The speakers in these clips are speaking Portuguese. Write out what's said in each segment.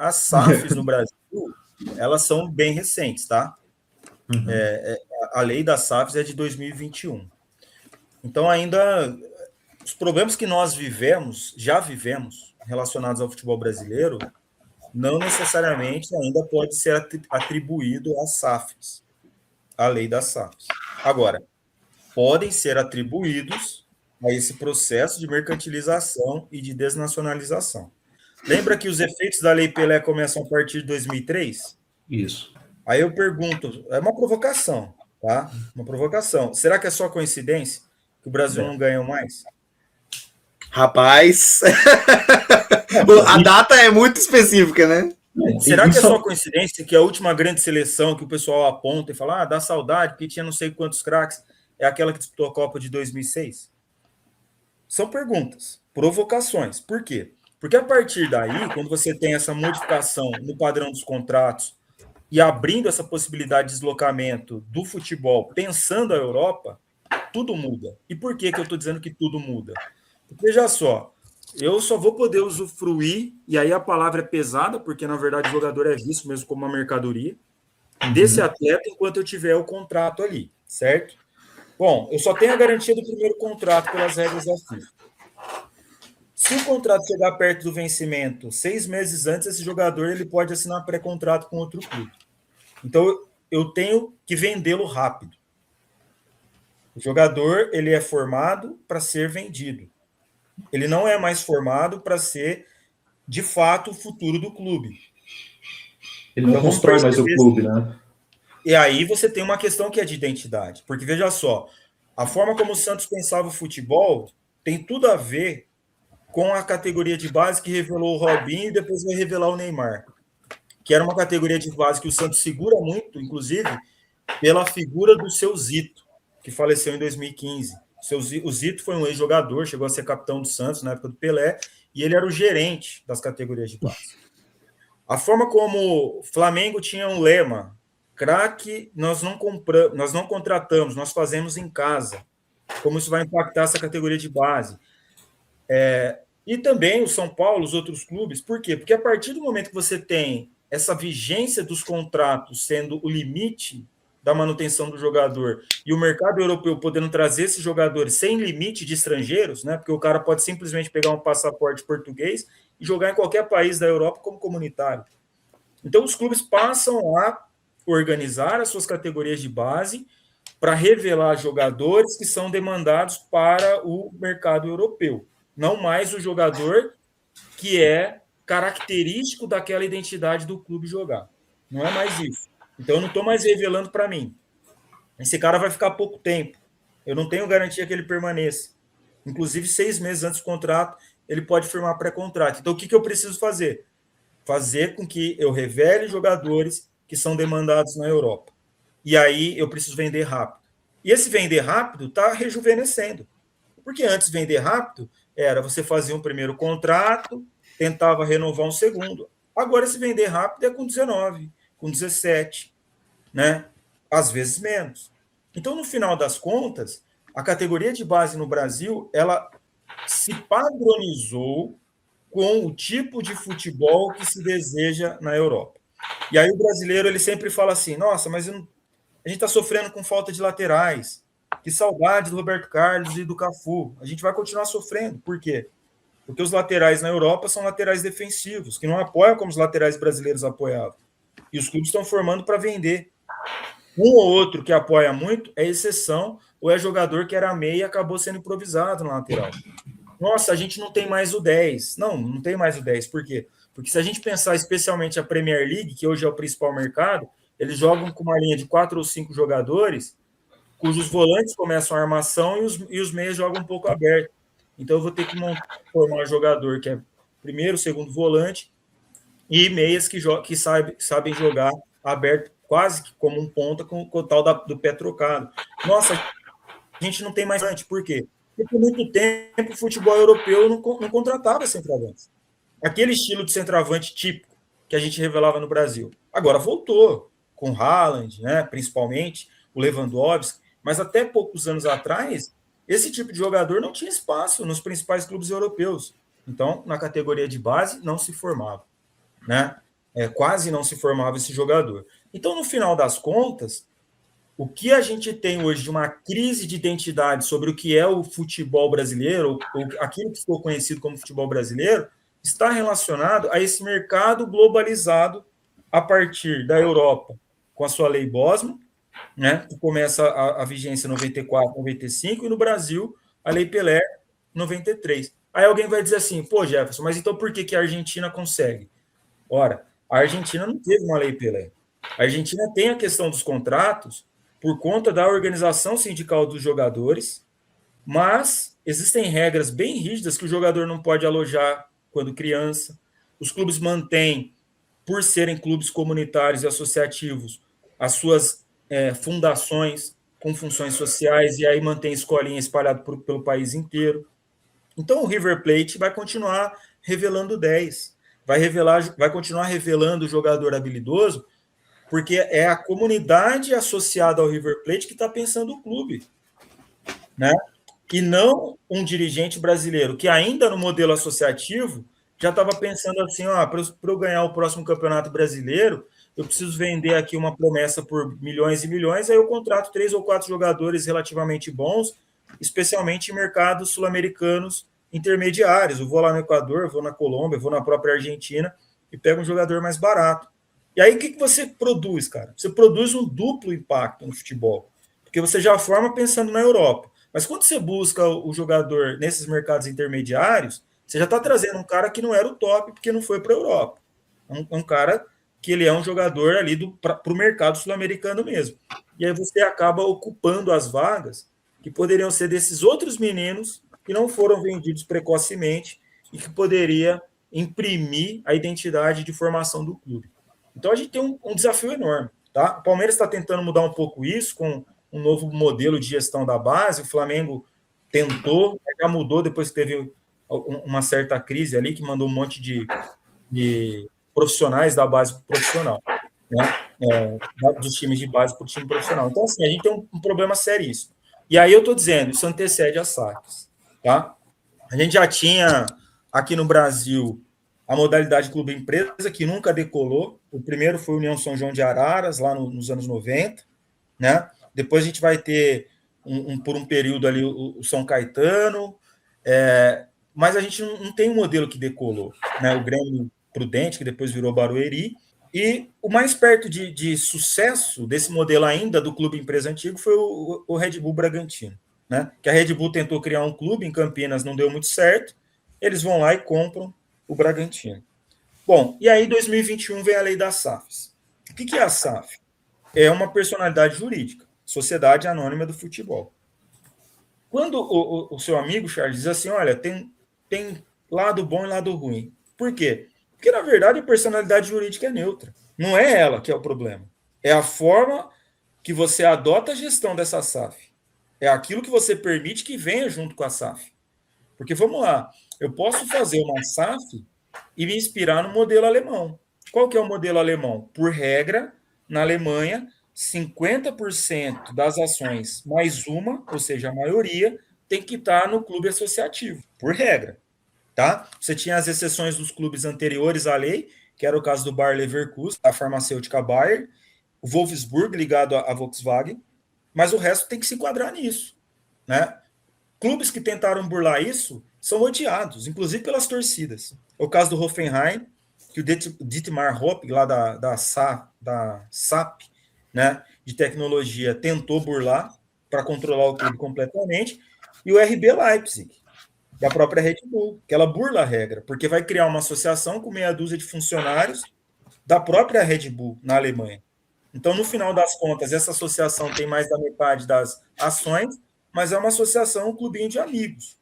as SAFs no Brasil, elas são bem recentes, tá? Uhum. A lei das SAFs é de 2021. Então, ainda, os problemas que nós já vivemos, relacionados ao futebol brasileiro, não necessariamente ainda pode ser atribuído às SAFs, à lei das SAFs. Agora, podem ser atribuídos a esse processo de mercantilização e de desnacionalização. Lembra que os efeitos da Lei Pelé começam a partir de 2003? Isso. Aí eu pergunto, é uma provocação, tá? Uma provocação. Será que é só coincidência que o Brasil não ganhou mais? Rapaz, a data é muito específica, né? Será que é só coincidência que a última grande seleção que o pessoal aponta e fala, dá saudade, porque tinha não sei quantos craques, é aquela que disputou a Copa de 2006? São perguntas, provocações. Por quê? Porque a partir daí, quando você tem essa modificação no padrão dos contratos e abrindo essa possibilidade de deslocamento do futebol, pensando a Europa, tudo muda. E por que eu estou dizendo que tudo muda? Porque, veja só, eu só vou poder usufruir, e aí a palavra é pesada, porque na verdade o jogador é visto mesmo como uma mercadoria, desse atleta enquanto eu tiver o contrato ali, certo? Bom, eu só tenho a garantia do primeiro contrato pelas regras da FIFA. Se o contrato chegar perto do vencimento, 6 meses antes, esse jogador ele pode assinar pré-contrato com outro clube. Então, eu tenho que vendê-lo rápido. O jogador ele é formado para ser vendido. Ele não é mais formado para ser, de fato, o futuro do clube. Ele não constrói mais o clube, né? E aí você tem uma questão que é de identidade. Porque, veja só, a forma como o Santos pensava o futebol tem tudo a ver com a categoria de base que revelou o Robinho e depois vai revelar o Neymar. Que era uma categoria de base que o Santos segura muito, inclusive, pela figura do seu Zito, que faleceu em 2015. O Zito foi um ex-jogador, chegou a ser capitão do Santos na época do Pelé, e ele era o gerente das categorias de base. A forma como o Flamengo tinha um lema, craque nós não compramos, nós não contratamos, nós fazemos em casa. Como isso vai impactar essa categoria de base? E também o São Paulo, os outros clubes, por quê? Porque a partir do momento que você tem essa vigência dos contratos sendo o limite da manutenção do jogador e o mercado europeu podendo trazer esses jogadores sem limite de estrangeiros, né? Porque o cara pode simplesmente pegar um passaporte português e jogar em qualquer país da Europa como comunitário. Então, os clubes passam a organizar as suas categorias de base para revelar jogadores que são demandados para o mercado europeu. Não mais o jogador que é característico daquela identidade do clube jogar. Não é mais isso. Então, eu não estou mais revelando para mim. Esse cara vai ficar pouco tempo. Eu não tenho garantia que ele permaneça. Inclusive, 6 meses antes do contrato, ele pode firmar pré-contrato. Então, o que eu preciso fazer? Fazer com que eu revele jogadores que são demandados na Europa. E aí, eu preciso vender rápido. E esse vender rápido está rejuvenescendo. Porque antes, vender rápido era você fazia um primeiro contrato, tentava renovar um segundo. Agora, se vender rápido é com 19, com 17, né? Às vezes menos. Então, no final das contas, a categoria de base no Brasil, ela se padronizou com o tipo de futebol que se deseja na Europa. E aí o brasileiro ele sempre fala assim, nossa, mas a gente está sofrendo com falta de laterais. Que saudade do Roberto Carlos e do Cafu. A gente vai continuar sofrendo. Por quê? Porque os laterais na Europa são laterais defensivos, que não apoiam como os laterais brasileiros apoiavam. E os clubes estão formando para vender. Um ou outro que apoia muito é exceção, ou é jogador que era meia e acabou sendo improvisado na lateral. Nossa, a gente não tem mais o 10. Não tem mais o 10. Por quê? Porque se a gente pensar especialmente a Premier League, que hoje é o principal mercado, eles jogam com uma linha de 4 ou 5 jogadores, cujos volantes começam a armação e os meias jogam um pouco aberto. Então, eu vou ter que formar um jogador que é primeiro, segundo volante e meias que sabem jogar aberto, quase que como um ponta com o tal do pé trocado. Nossa, a gente não tem mais volante. Por quê? Porque por muito tempo o futebol europeu não contratava centroavantes. Aquele estilo de centroavante típico que a gente revelava no Brasil. Agora voltou, com Haaland, né, principalmente, o Lewandowski, mas até poucos anos atrás, esse tipo de jogador não tinha espaço nos principais clubes europeus. Então, na categoria de base, não se formava. Né? quase não se formava esse jogador. Então, no final das contas, o que a gente tem hoje de uma crise de identidade sobre o que é o futebol brasileiro, ou aquilo que ficou conhecido como futebol brasileiro, está relacionado a esse mercado globalizado a partir da Europa, com a sua lei Bosman, né, que começa a vigência em 94, 95, e no Brasil, a lei Pelé, 93. Aí alguém vai dizer assim, pô, Jefferson, mas então por que a Argentina consegue? Ora, a Argentina não teve uma lei Pelé. A Argentina tem a questão dos contratos por conta da organização sindical dos jogadores, mas existem regras bem rígidas que o jogador não pode alojar quando criança. Os clubes mantêm, por serem clubes comunitários e associativos, as suas fundações com funções sociais, e aí mantém escolinha espalhada pelo país inteiro. Então o River Plate vai continuar revelando 10, vai continuar revelando o jogador habilidoso, porque é a comunidade associada ao River Plate que está pensando o clube, né? E não um dirigente brasileiro que ainda no modelo associativo já estava pensando assim, para eu ganhar o próximo campeonato brasileiro, eu preciso vender aqui uma promessa por milhões e milhões, aí eu contrato 3 ou 4 jogadores relativamente bons, especialmente em mercados sul-americanos intermediários. Eu vou lá no Equador, vou na Colômbia, vou na própria Argentina e pego um jogador mais barato. E aí o que você produz, cara? Você produz um duplo impacto no futebol, porque você já forma pensando na Europa. Mas quando você busca o jogador nesses mercados intermediários, você já está trazendo um cara que não era o top, porque não foi para a Europa. Um cara que ele é um jogador ali para o mercado sul-americano mesmo. E aí você acaba ocupando as vagas que poderiam ser desses outros meninos que não foram vendidos precocemente e que poderia imprimir a identidade de formação do clube. Então a gente tem um desafio enorme. Tá? O Palmeiras está tentando mudar um pouco isso com um novo modelo de gestão da base. O Flamengo tentou, já mudou depois que teve uma certa crise ali, que mandou um monte de profissionais da base profissional, né? Dos times de base para o time profissional. Então, assim, a gente tem um problema seríssimo. E aí eu estou dizendo, isso antecede as SAFs. Tá? A gente já tinha aqui no Brasil a modalidade clube-empresa, que nunca decolou. O primeiro foi a União São João de Araras, lá nos anos 90, né? Depois a gente vai ter, por um período ali, o São Caetano, mas a gente não tem um modelo que decolou, né? O Grêmio Prudente, que depois virou Barueri, e o mais perto de sucesso desse modelo ainda do clube empresa antigo foi o Red Bull Bragantino, né? Que a Red Bull tentou criar um clube em Campinas, não deu muito certo, eles vão lá e compram o Bragantino. Bom, e aí em 2021 vem a lei das SAFs. O que é a SAF? É uma personalidade jurídica, Sociedade Anônima do Futebol. Quando o seu amigo Charles diz assim, olha, tem lado bom e lado ruim. Por quê? Porque, na verdade, a personalidade jurídica é neutra. Não é ela que é o problema. É a forma que você adota a gestão dessa SAF. É aquilo que você permite que venha junto com a SAF. Porque, vamos lá, eu posso fazer uma SAF e me inspirar no modelo alemão. Qual que é o modelo alemão? Por regra, na Alemanha, 50% das ações mais uma, ou seja, a maioria, tem que estar no clube associativo, por regra. Tá? Você tinha as exceções dos clubes anteriores à lei, que era o caso do Bayer Leverkusen, a farmacêutica Bayer, o Wolfsburg ligado à Volkswagen, mas o resto tem que se enquadrar nisso. Né? Clubes que tentaram burlar isso são odiados, inclusive pelas torcidas. É o caso do Hoffenheim, que o Dietmar Hopp, lá da SAP, né, de tecnologia, tentou burlar para controlar o clube completamente, e o RB Leipzig, da própria Red Bull, que ela burla a regra, porque vai criar uma associação com meia dúzia de funcionários da própria Red Bull na Alemanha. Então, no final das contas, essa associação tem mais da metade das ações, mas é uma associação, um clubinho de amigos,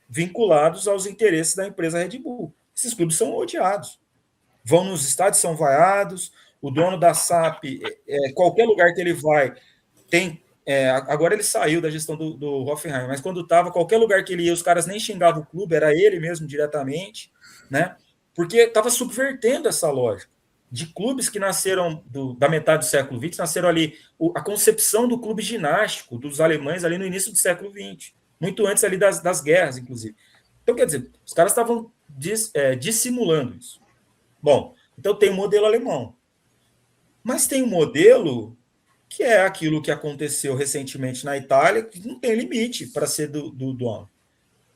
vinculados aos interesses da empresa Red Bull. Esses clubes são odiados. Vão nos estádios, são vaiados, o dono da SAP, qualquer lugar que ele vai, tem... agora ele saiu da gestão do Hoffenheim, mas quando estava, qualquer lugar que ele ia, os caras nem xingavam o clube, era ele mesmo diretamente, né? Porque estava subvertendo essa lógica de clubes que nasceram da metade do século XX, nasceram ali, a concepção do clube ginástico dos alemães ali no início do século XX, muito antes ali das guerras, inclusive. Então, quer dizer, os caras estavam dissimulando isso. Bom, Então tem o modelo alemão. Mas tem um modelo que é aquilo que aconteceu recentemente na Itália, que não tem limite para ser do dono.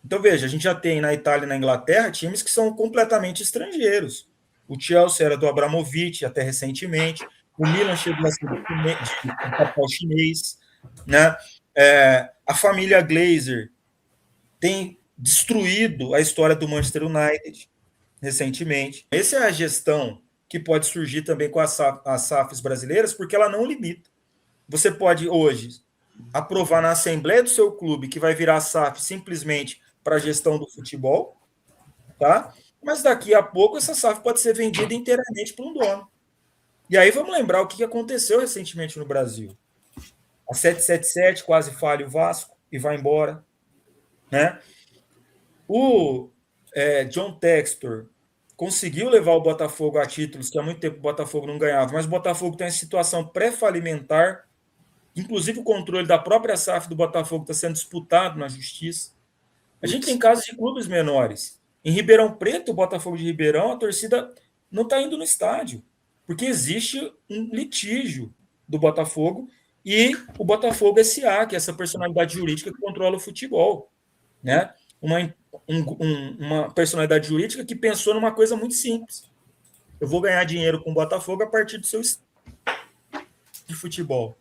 Então, veja, a gente já tem na Itália e na Inglaterra times que são completamente estrangeiros. O Chelsea era do Abramovich até recentemente, o Milan chegou a ser de capital chinês, né? A família Glazer tem destruído a história do Manchester United recentemente. Essa é a gestão que pode surgir também com as SAFs brasileiras, porque ela não limita. Você pode, hoje, aprovar na Assembleia do seu clube que vai virar SAF simplesmente para a gestão do futebol, tá? Mas daqui a pouco essa SAF pode ser vendida inteiramente para um dono. E aí vamos lembrar o que aconteceu recentemente no Brasil. A 777 quase falha o Vasco e vai embora, né? O John Textor conseguiu levar o Botafogo a títulos que há muito tempo o Botafogo não ganhava, mas o Botafogo tem uma situação pré-falimentar, inclusive o controle da própria SAF do Botafogo está sendo disputado na justiça. A gente tem casos de clubes menores. Em Ribeirão Preto, o Botafogo de Ribeirão, a torcida não está indo no estádio, porque existe um litígio do Botafogo e o Botafogo S.A., que é essa personalidade jurídica que controla o futebol, né? Uma personalidade jurídica que pensou numa coisa muito simples. Eu vou ganhar dinheiro com o Botafogo a partir do seu de futebol.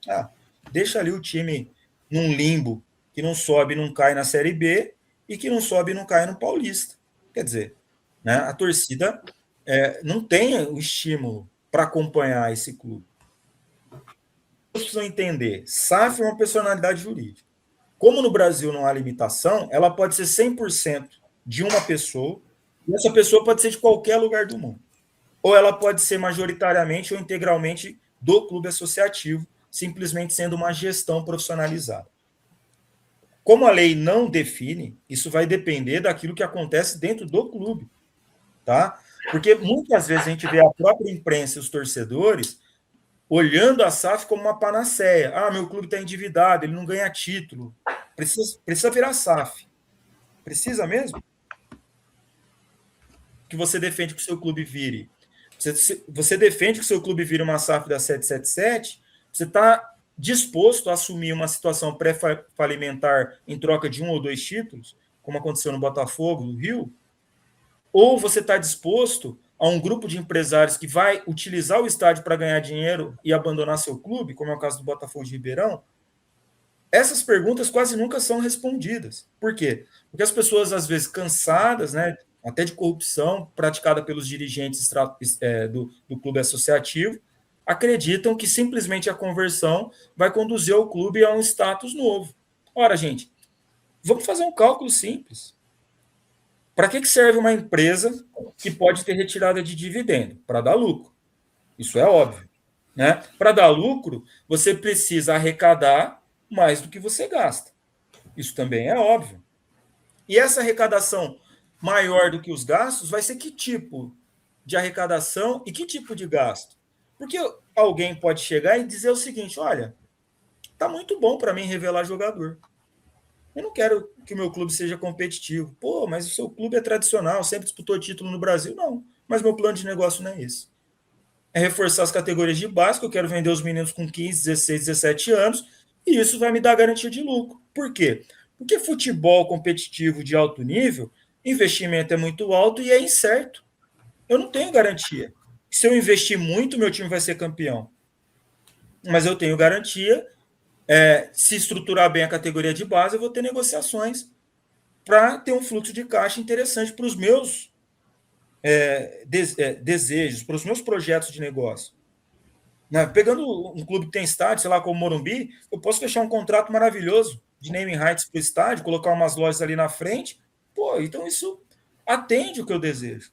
Deixa ali o time num limbo que não sobe e não cai na Série B e que não sobe e não cai no Paulista. Quer dizer, né, a torcida não tem o estímulo para acompanhar esse clube. Vocês precisam entender, SAF é uma personalidade jurídica. Como no Brasil não há limitação, ela pode ser 100% de uma pessoa, e essa pessoa pode ser de qualquer lugar do mundo. Ou ela pode ser majoritariamente ou integralmente do clube associativo, simplesmente sendo uma gestão profissionalizada. Como a lei não define, isso vai depender daquilo que acontece dentro do clube, tá? Porque muitas vezes a gente vê a própria imprensa e os torcedores olhando a SAF como uma panaceia. Meu clube está endividado, ele não ganha título. Precisa virar SAF. Precisa mesmo? Que você defende que o seu clube vire. Você defende que o seu clube vire uma SAF da 777, você está disposto a assumir uma situação pré-falimentar em troca de 1 ou 2 títulos, como aconteceu no Botafogo, no Rio? Ou você está disposto a um grupo de empresários que vai utilizar o estádio para ganhar dinheiro e abandonar seu clube, como é o caso do Botafogo de Ribeirão? Essas perguntas quase nunca são respondidas. Por quê? Porque as pessoas, às vezes, cansadas, né, até de corrupção praticada pelos dirigentes do clube associativo, acreditam que simplesmente a conversão vai conduzir o clube a um status novo. Ora, gente, vamos fazer um cálculo simples. Para que serve uma empresa que pode ter retirada de dividendo? Para dar lucro. Isso é óbvio, né? Para dar lucro, você precisa arrecadar mais do que você gasta. Isso também é óbvio. E essa arrecadação maior do que os gastos vai ser que tipo de arrecadação e que tipo de gasto? Porque alguém pode chegar e dizer o seguinte: olha, tá muito bom para mim revelar jogador. Eu não quero que o meu clube seja competitivo. Pô, mas o seu clube é tradicional, sempre disputou título no Brasil. Não, mas meu plano de negócio não é esse. É reforçar as categorias de base, que eu quero vender os meninos com 15, 16, 17 anos, e isso vai me dar garantia de lucro. Por quê? Porque futebol competitivo de alto nível, investimento é muito alto e é incerto. Eu não tenho garantia. Se eu investir muito, meu time vai ser campeão. Mas eu tenho garantia, se estruturar bem a categoria de base, eu vou ter negociações para ter um fluxo de caixa interessante para os meus desejos, para os meus projetos de negócio. Pegando um clube que tem estádio, sei lá, como o Morumbi, eu posso fechar um contrato maravilhoso de naming rights para o estádio, colocar umas lojas ali na frente. Pô, então isso atende o que eu desejo.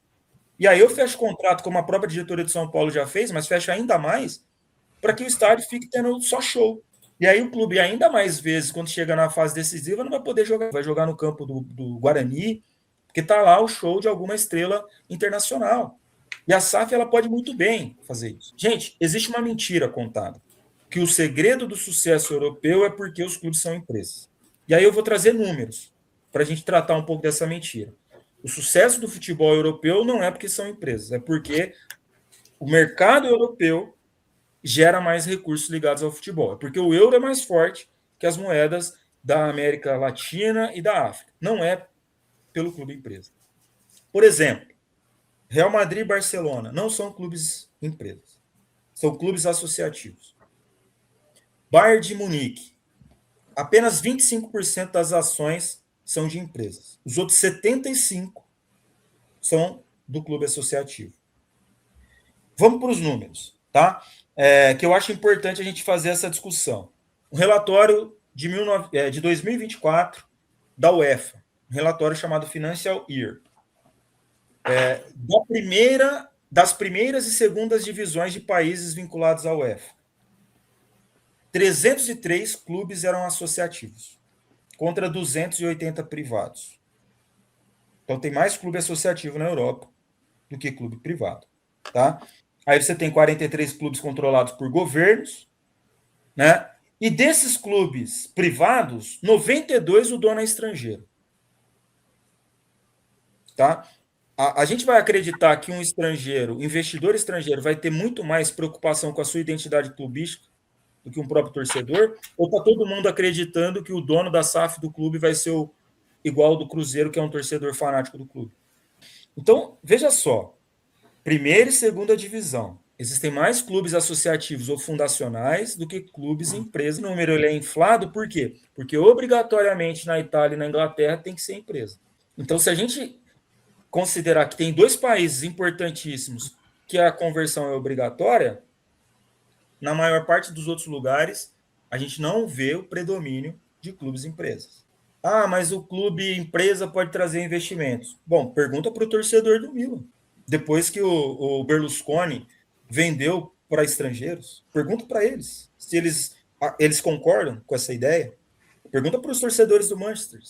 E aí eu fecho contrato, como a própria diretoria de São Paulo já fez, mas fecho ainda mais, para que o estádio fique tendo só show. E aí o clube, ainda mais vezes, quando chega na fase decisiva, não vai poder jogar. Vai jogar no campo do Guarani, porque está lá o show de alguma estrela internacional. E a SAF ela pode muito bem fazer isso. Gente, existe uma mentira contada, que o segredo do sucesso europeu é porque os clubes são empresas. E aí eu vou trazer números para a gente tratar um pouco dessa mentira. O sucesso do futebol europeu não é porque são empresas, é porque o mercado europeu gera mais recursos ligados ao futebol. Porque o euro é mais forte que as moedas da América Latina e da África. Não é pelo clube empresa. Por exemplo, Real Madrid e Barcelona não são clubes empresas. São clubes associativos. Bayern de Munique, apenas 25% das ações são de empresas. Os outros 75% são do clube associativo. Vamos para os números, tá? Que eu acho importante a gente fazer essa discussão. Um relatório de 2024 da UEFA, um relatório chamado Financial Year, das primeiras e segundas divisões de países vinculados à UEFA. 303 clubes eram associativos, contra 280 privados. Então tem mais clube associativo na Europa do que clube privado, tá? Aí você tem 43 clubes controlados por governos, né? E desses clubes privados, 92 o dono é estrangeiro. Tá? A gente vai acreditar que um estrangeiro, investidor estrangeiro, vai ter muito mais preocupação com a sua identidade clubística do que um próprio torcedor? Ou está todo mundo acreditando que o dono da SAF do clube vai ser igual ao do Cruzeiro, que é um torcedor fanático do clube? Então, veja só. Primeira e segunda divisão. Existem mais clubes associativos ou fundacionais do que clubes empresas. O número ele é inflado, por quê? Porque obrigatoriamente na Itália e na Inglaterra tem que ser empresa. Então, se a gente considerar que tem 2 países importantíssimos que a conversão é obrigatória, na maior parte dos outros lugares, a gente não vê o predomínio de clubes empresas. Ah, mas o clube empresa pode trazer investimentos. Bom, pergunta para o torcedor do Milan. Depois que o Berlusconi vendeu para estrangeiros, pergunta para eles se eles concordam com essa ideia. Pergunta para os torcedores do Manchester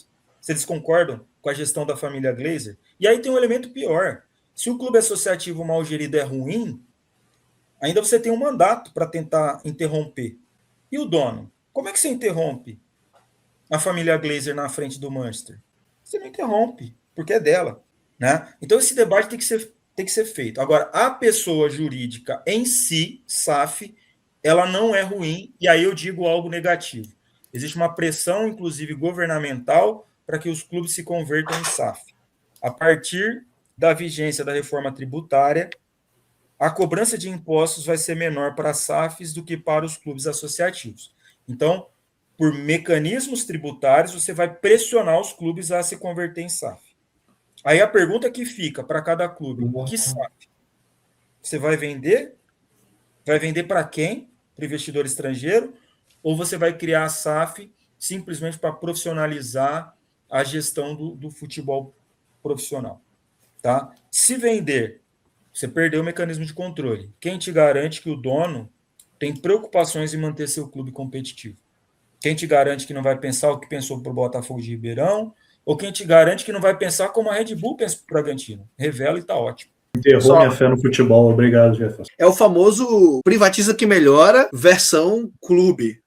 se eles concordam com a gestão da família Glazer. E aí tem um elemento pior. Se o clube associativo mal gerido é ruim, ainda você tem um mandato para tentar interromper. E o dono? Como é que você interrompe a família Glazer na frente do Manchester? Você não interrompe, porque é dela. Né? Então esse debate tem que ser feito. Agora, a pessoa jurídica em si, SAF, ela não é ruim, e aí eu digo algo negativo. Existe uma pressão, inclusive governamental, para que os clubes se convertam em SAF. A partir da vigência da reforma tributária, a cobrança de impostos vai ser menor para as SAFs do que para os clubes associativos. Então, por mecanismos tributários, você vai pressionar os clubes a se converter em SAF. Aí a pergunta que fica para cada clube, que SAF? Você vai vender? Vai vender para quem? Para o investidor estrangeiro? Ou você vai criar a SAF simplesmente para profissionalizar a gestão do futebol profissional? Tá? Se vender, você perdeu o mecanismo de controle. Quem te garante que o dono tem preocupações em manter seu clube competitivo? Quem te garante que não vai pensar o que pensou para o Botafogo de Ribeirão? Ou quem te garante que não vai pensar como a Red Bull pensa para o Bragantino? Revela e está ótimo. Enterrou minha fé no futebol. Obrigado, Jefferson. É o famoso privatiza que melhora versão clube.